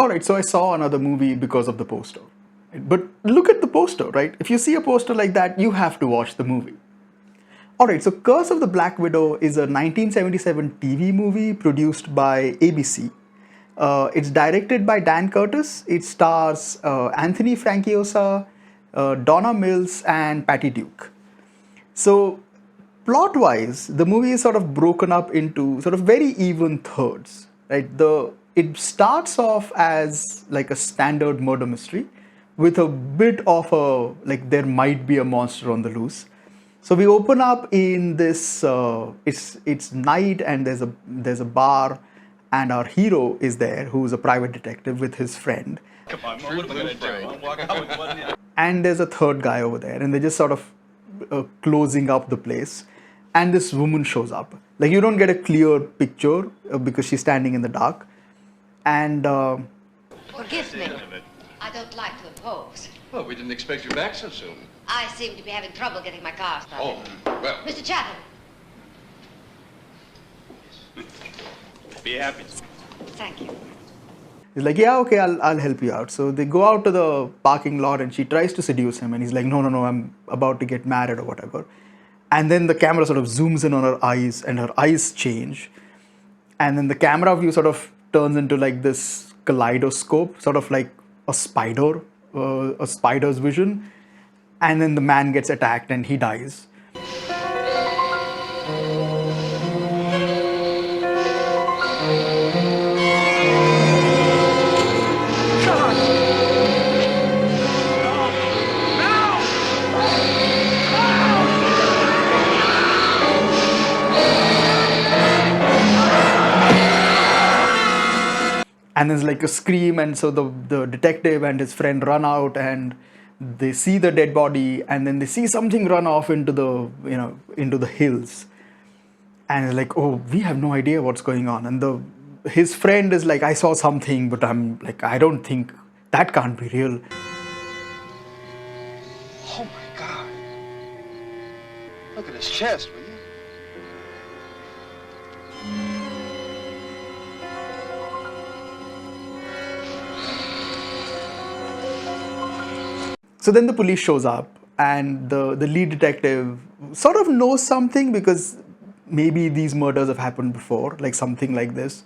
All right, so I saw another movie because of the poster. But look at the poster, right? If you see a poster like that, you have to watch the movie. All right, so Curse of the Black Widow is a 1977 TV movie produced by ABC. It's directed by Dan Curtis. It stars Anthony Franciosa, Donna Mills, and Patty Duke. So, plot wise, the movie is sort of broken up into sort of very even thirds, right? It starts off as like a standard murder mystery with a bit of a like there might be a monster on the loose. So we open up in this it's night and there's a bar and our hero is there who's a private detective with his friend. Come on, man, what am I going to do? I'm walking out with one. And there's a third guy over there and they're just sort of closing up the place, and this woman shows up. Like you don't get a clear picture because she's standing in the dark, and Forgive me. I don't like to impose. Well, we didn't expect you back so soon. I seem to be having trouble getting my car started. Oh, well. Mr. Chatham. Be happy. Thank you. he's like, yeah, okay, I'll help you out. So they go out to the parking lot and she tries to seduce him, and he's like, no, I'm about to get married or whatever. And then the camera sort of zooms in on her eyes and her eyes change, and then the camera view sort of turns into like this kaleidoscope, sort of like a spider's vision, and then the man gets attacked and he dies. And there's like a scream, and so the detective and his friend run out and they see the dead body, and then they see something run off into the hills, and they're like, oh, we have no idea what's going on. And his friend is like, I saw something, but I'm like, I don't think that can't be real. Oh, my God. Look at his chest, will you? So then the police shows up, and the lead detective sort of knows something because maybe these murders have happened before, like something like this.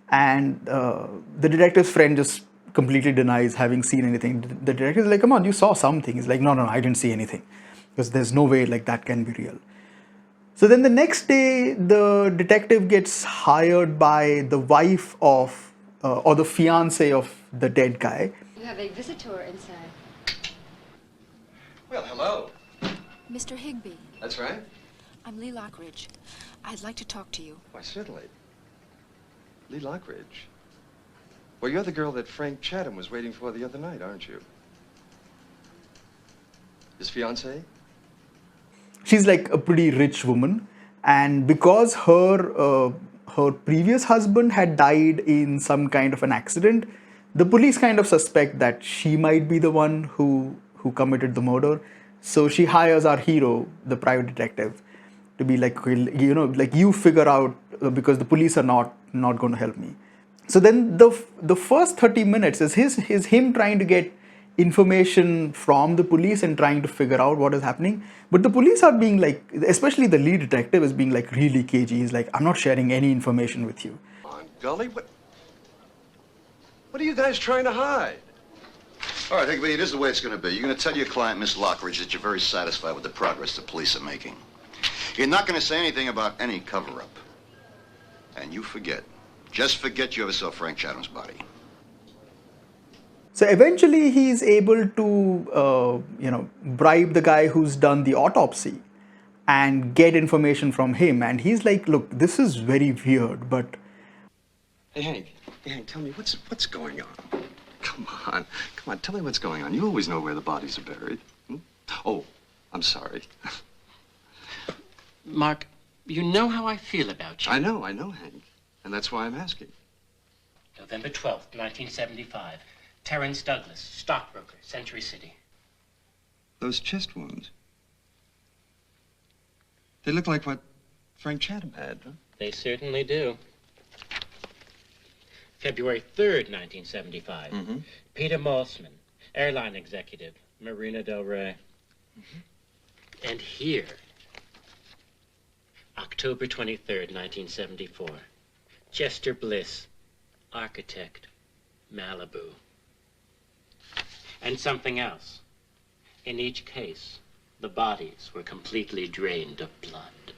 And the detective's friend just completely denies having seen anything. The detective is like, come on, you saw something. He's like, no, I didn't see anything. Because there's no way like that can be real. So then the next day, the detective gets hired by the wife of, or the fiance of the dead guy. You have a visitor inside. Well, hello. Mr. Higbee, That's right. I'm Lee Lockridge. I'd like to talk to you. Why, certainly. Lee Lockridge. Well, you're the girl that Frank Chatham was waiting for the other night, aren't you? His fiancée? She's like a pretty rich woman, and because her previous husband had died in some kind of an accident, the police kind of suspect that she might be the one who committed the murder. So she hires our hero, the private detective, to be like, like you figure out because the police are not going to help me. So then the first 30 minutes is him trying to get information from the police and trying to figure out what is happening. But the police are being like, especially the lead detective is being like really cagey. He's like, I'm not sharing any information with you. Come on, Gully, what are you guys trying to hide? All right, Higby, it is the way it's going to be. You're going to tell your client, Miss Lockridge, that you're very satisfied with the progress the police are making. You're not going to say anything about any cover-up. And you forget. Just forget you ever saw Frank Chatham's body. So eventually he's able to, bribe the guy who's done the autopsy and get information from him. And he's like, look, this is very weird, but... Hey, Hank, tell me, what's going on? Come on, tell me what's going on. You always know where the bodies are buried. Hmm? Oh, I'm sorry. Mark, you know how I feel about you. I know, Hank. And that's why I'm asking. November 12th, 1975. Terrence Douglas, stockbroker, Century City. Those chest wounds. They look like what Frank Chatham had, huh? They certainly do. February 3rd, 1975. Peter Maltzman, airline executive, Marina Del Rey. And here, October 23rd, 1974. Chester Bliss, architect, Malibu. And something else. In each case, the bodies were completely drained of blood.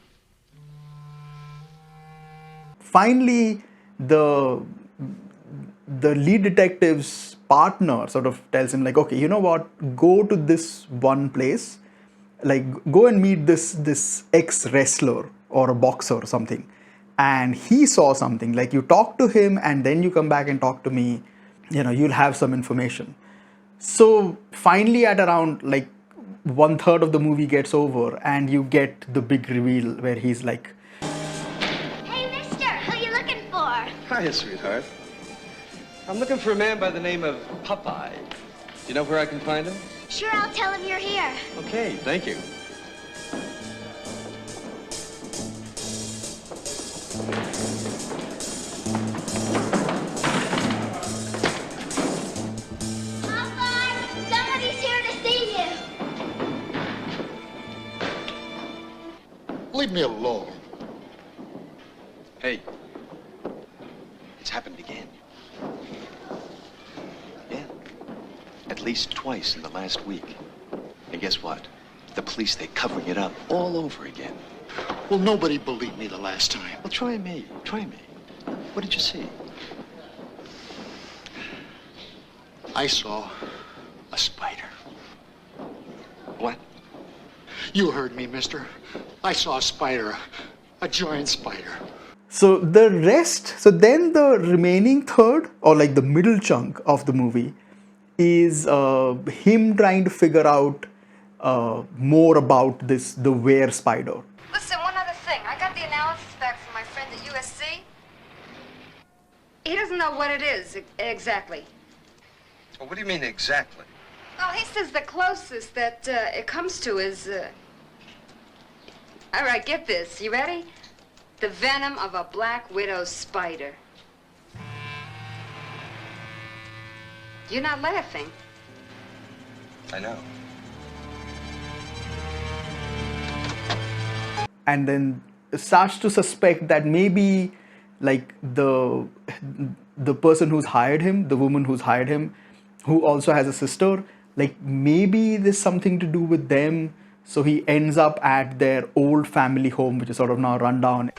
Finally, the lead detective's partner sort of tells him like, okay, you know what, go to this one place, like go and meet this ex-wrestler or a boxer or something, and he saw something, like you talk to him and then you come back and talk to me, you know, you'll have some information. So finally at around like 1/3 of the movie gets over and you get the big reveal where he's like, Hey, mister, who you looking for? Hiya, sweetheart. I'm looking for a man by the name of Popeye. Do you know where I can find him? Sure, I'll tell him you're here. Okay, thank you. Popeye, somebody's here to see you. Leave me alone. Hey, it's happened again. Yeah, at least twice in the last week. And guess what? The police, they're covering it up all over again. Well, nobody believed me the last time. Well, try me. Try me. What did you see? I saw a spider. What? You heard me, mister. I saw a spider. A giant spider. so the rest, so then the remaining third or like the middle chunk of the movie is him trying to figure out more about the were spider. Listen, one other thing. I got the analysis back from my friend at USC. He doesn't know what it is exactly. Well, what do you mean exactly? Well, he says the closest that it comes to is... All right, get this. You ready? The venom of a black widow spider. You're not laughing. I know. And then starts to suspect that maybe like the person who's hired him, the woman who's hired him, who also has a sister, like maybe there's something to do with them. So he ends up at their old family home, which is sort of now run down.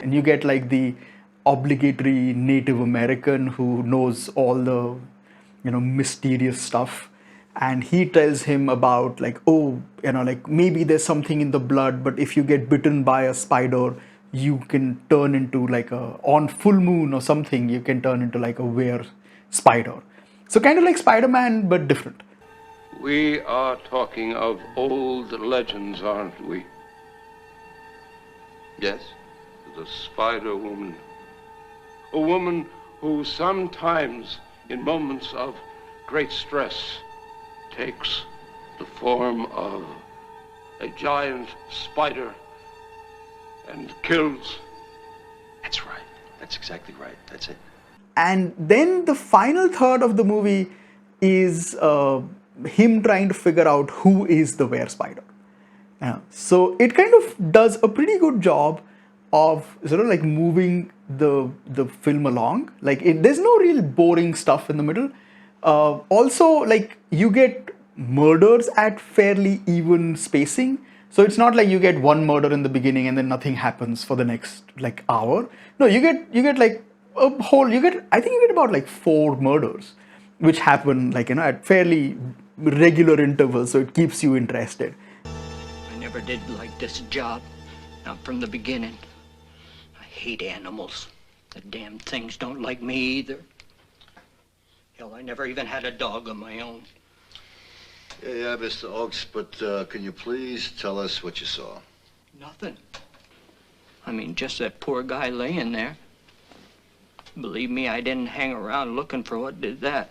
And you get like the obligatory Native American who knows all the, you know, mysterious stuff. And he tells him about like, oh, you know, like maybe there's something in the blood, but if you get bitten by a spider, you can turn into like on full moon or something, you can turn into like a were spider. So kind of like Spider-Man, but different. We are talking of old legends, aren't we? Yes? The Spider Woman. A woman who sometimes, in moments of great stress, takes the form of a giant spider and kills. That's right. That's exactly right. That's it. And then the final third of the movie is him trying to figure out who is the were spider. Yeah. So it kind of does a pretty good job of sort of like moving the film along. Like there's no real boring stuff in the middle. Also, like you get murders at fairly even spacing. So it's not like you get one murder in the beginning and then nothing happens for the next like hour. No, you get like a whole. I think you get about like 4 murders, which happen like, you know, at fairly regular intervals. So it keeps you interested. I never did like this job, not from the beginning. I hate animals. The damn things don't like me either. Hell, I never even had a dog of my own. Yeah, Mr. Oakes, but can you please tell us what you saw? Nothing. I mean, just that poor guy laying there. Believe me, I didn't hang around looking for what did that.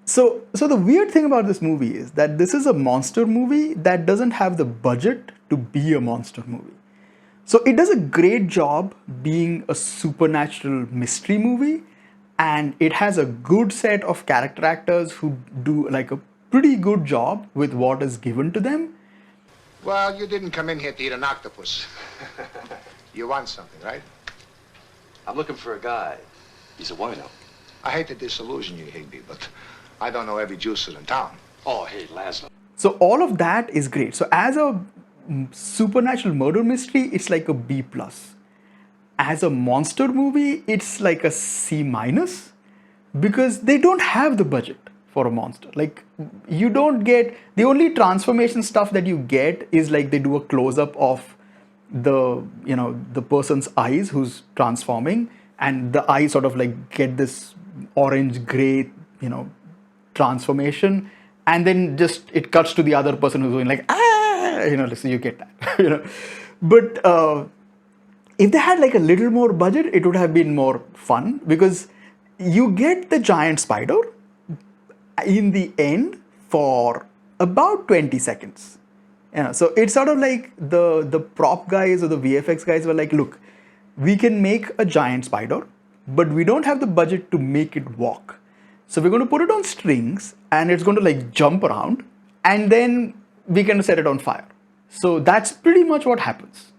So the weird thing about this movie is that this is a monster movie that doesn't have the budget to be a monster movie. So it does a great job being a supernatural mystery movie, and it has a good set of character actors who do like a pretty good job with what is given to them. Well, you didn't come in here to eat an octopus. You want something, right? I'm looking for a guy. He's a wino. I hate to disillusion you, Higby, but I don't know every juicer in town. Oh, hey, Laszlo. So all of that is great. So as a supernatural murder mystery, it's like a B plus. As a monster movie, it's like a C minus because they don't have the budget for a monster. Like you don't get, the only transformation stuff that you get is like they do a close up of the, you know, the person's eyes who's transforming, and the eyes sort of like get this orange gray, you know, transformation, and then just it cuts to the other person who's going like, ah, you know, so you get that, you know. But if they had like a little more budget, it would have been more fun because you get the giant spider in the end for about 20 seconds. You know, so it's sort of like the prop guys or the VFX guys were like, look, we can make a giant spider, but we don't have the budget to make it walk. So we're going to put it on strings and it's going to like jump around, and then we can set it on fire. So that's pretty much what happens.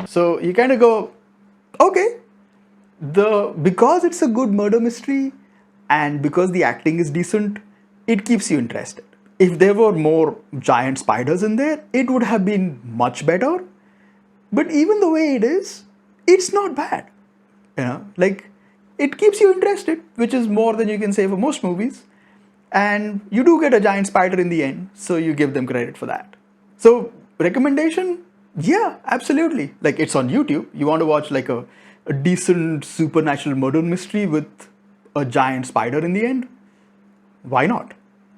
So you kind of go, okay, because it's a good murder mystery and because the acting is decent, it keeps you interested. If there were more giant spiders in there, it would have been much better. But even the way it is, it's not bad. You know, like it keeps you interested, which is more than you can say for most movies. And you do get a giant spider in the end, so you give them credit for that. So recommendation? Yeah, absolutely. Like it's on YouTube. You want to watch like a decent supernatural murder mystery with a giant spider in the end? Why not?